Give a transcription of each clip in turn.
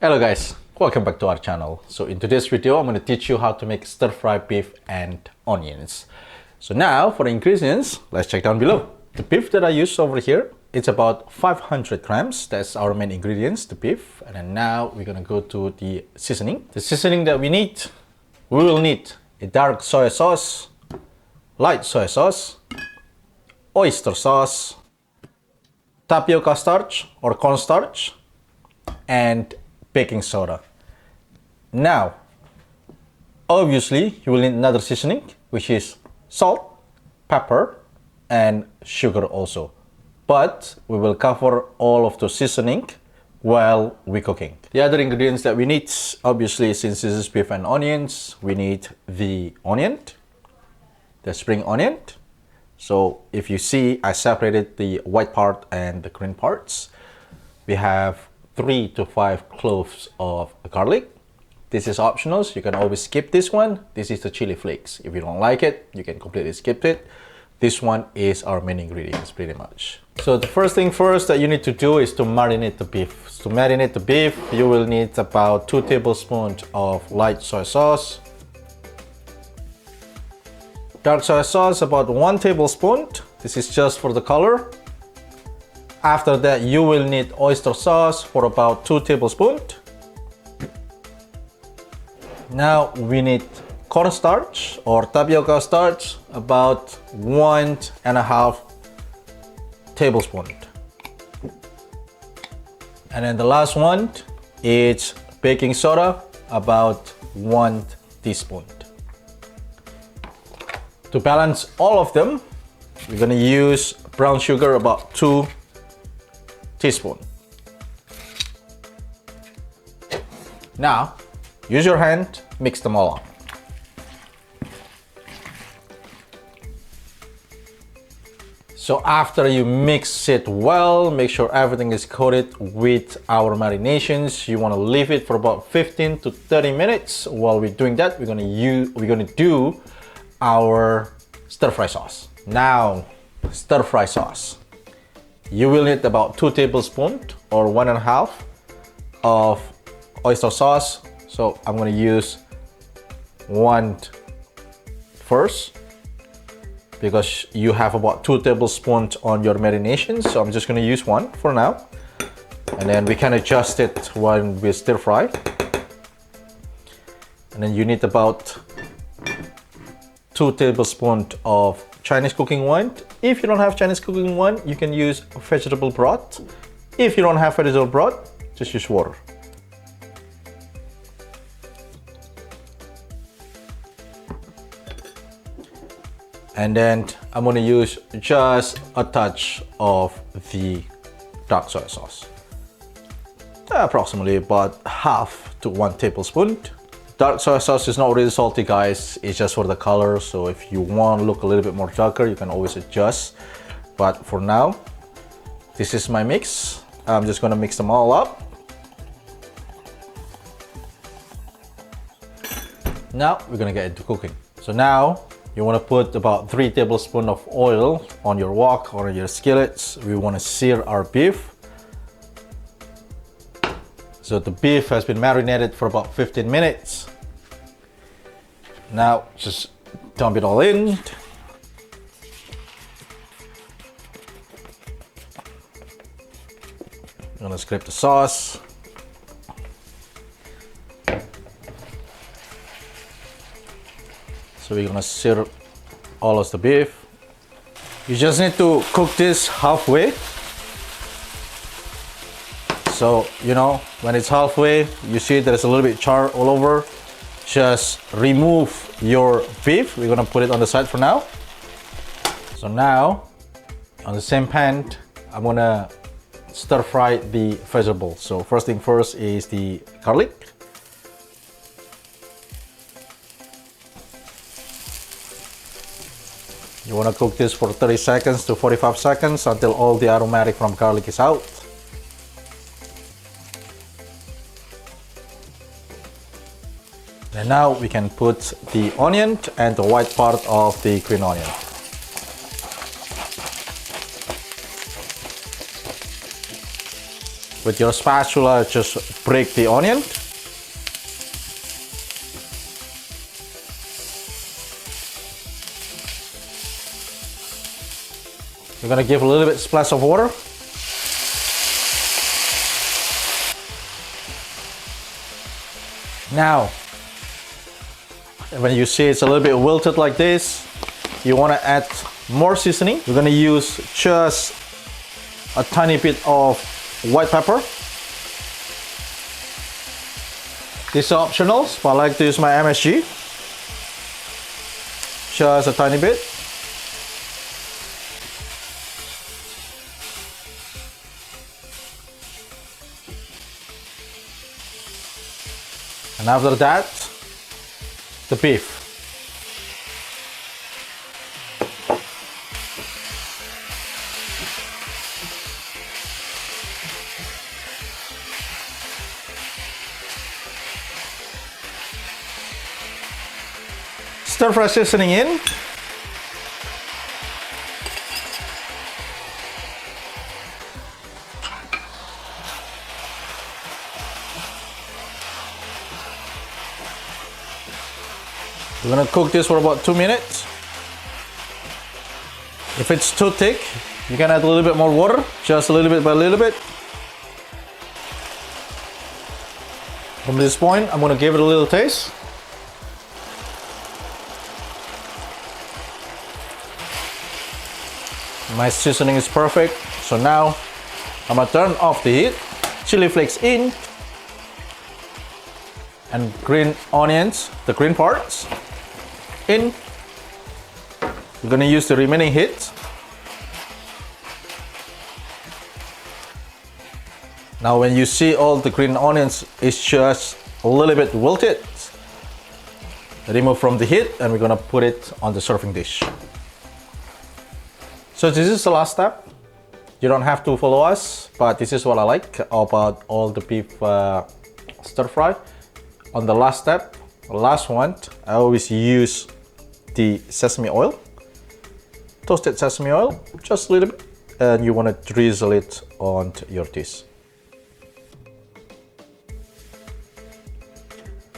Hello guys, welcome back to our channel. So in today's video, I'm going to teach you how to make stir-fry beef and onions. So now for the ingredients, let's check down below. The beef that I use over here, it's about 500 grams. That's our main ingredients, the beef. And then now we're going to go to the seasoning. The seasoning that we will need a dark soy sauce, light soy sauce, oyster sauce, tapioca starch or cornstarch, and baking soda. Now, obviously, you will need another seasoning, which is salt, pepper, and sugar also. But we will cover all of the seasoning while we're cooking. The other ingredients that we need, obviously, since this is beef and onions, we need the onion, the spring onion. So if you see, I separated the white part and the green parts. We have 3 to 5 cloves of garlic. This is optional, so you can always skip this one. This is the chili flakes. If you don't like it, you can completely skip it. This one is our main ingredients pretty much. So the first thing first that you need to do is to marinate the beef. To marinate the beef, you will need about 2 tablespoons of light soy sauce. Dark soy sauce, about 1 tablespoon. This is just for the color. After that, you will need oyster sauce for about 2 tablespoons. Now we need cornstarch or tapioca starch, about 1.5 tablespoons. And then the last one is baking soda, about 1 teaspoon. To balance all of them, we're gonna use brown sugar, about 2 teaspoons. Now, use your hand, mix them all up. So after you mix it well, make sure everything is coated with our marinations. You want to leave it for about 15 to 30 minutes. While we're doing that, we're gonna do our stir-fry sauce. Now, stir-fry sauce. You will need about 2 tablespoons or 1.5 of oyster sauce. So I'm going to use 1 first because you have about 2 tablespoons on your marination. So I'm just going to use 1 for now. And then we can adjust it when we stir fry. And then you need about 2 tablespoons of Chinese cooking wine. If you don't have Chinese cooking wine, you can use vegetable broth. If you don't have vegetable broth, just use water. And then I'm going to use just a touch of the dark soy sauce. Approximately about half to 1 tablespoon. Dark soy sauce is not really salty, guys. It's just for the color. So if you want to look a little bit more darker, you can always adjust. But for now, this is my mix. I'm just going to mix them all up. Now we're going to get into cooking. So now you want to put about 3 tablespoons of oil on your wok or your skillets. We want to sear our beef. So the beef has been marinated for about 15 minutes. Now just dump it all in. I'm gonna scrape the sauce. So we're gonna sear all of the beef. You just need to cook this halfway. So, you know, when it's halfway, you see there's a little bit char all over. Just remove your beef. We're gonna put it on the side for now. So now, on the same pan, I'm gonna stir fry the vegetables. So first thing first is the garlic. You wanna cook this for 30 seconds to 45 seconds until all the aromatic from garlic is out. And now we can put the onion and the white part of the green onion. With your spatula, just break the onion. We're gonna give a little bit splash of water. Now, when you see it's a little bit wilted like this, you wanna add more seasoning. We're gonna use just a tiny bit of white pepper. This is optional, but I like to use my MSG. Just a tiny bit. And after that, the beef. Stir fry seasoning in. We're gonna cook this for about 2 minutes. If it's too thick, you can add a little bit more water, just a little bit by a little bit. From this point, I'm gonna give it a little taste. My seasoning is perfect, so now I'm gonna turn off the heat. Chili flakes in, and green onions, the green parts, in. We're gonna use the remaining heat. Now when you see all the green onions is just a little bit wilted, remove from the heat and we're gonna put it on the serving dish. So this is the last step. You don't have to follow us, but this is what I like about all the beef stir fry. On the last step, last one, I always use the sesame oil, toasted sesame oil, just a little bit, and you want to drizzle it onto your dish.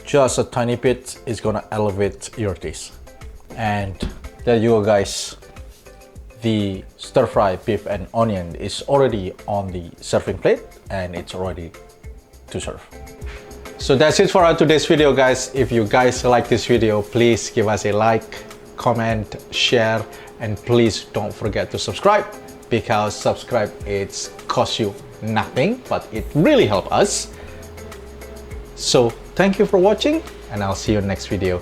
Just a tiny bit is gonna elevate your dish. And there you go, guys. The stir fry beef and onion is already on the serving plate and it's ready to serve. So that's it for our today's video, guys. If you guys like this video, please give us a like, comment, share, and please don't forget to subscribe, because subscribe it costs you nothing, but it really helps us. So thank you for watching and I'll see you in the next video.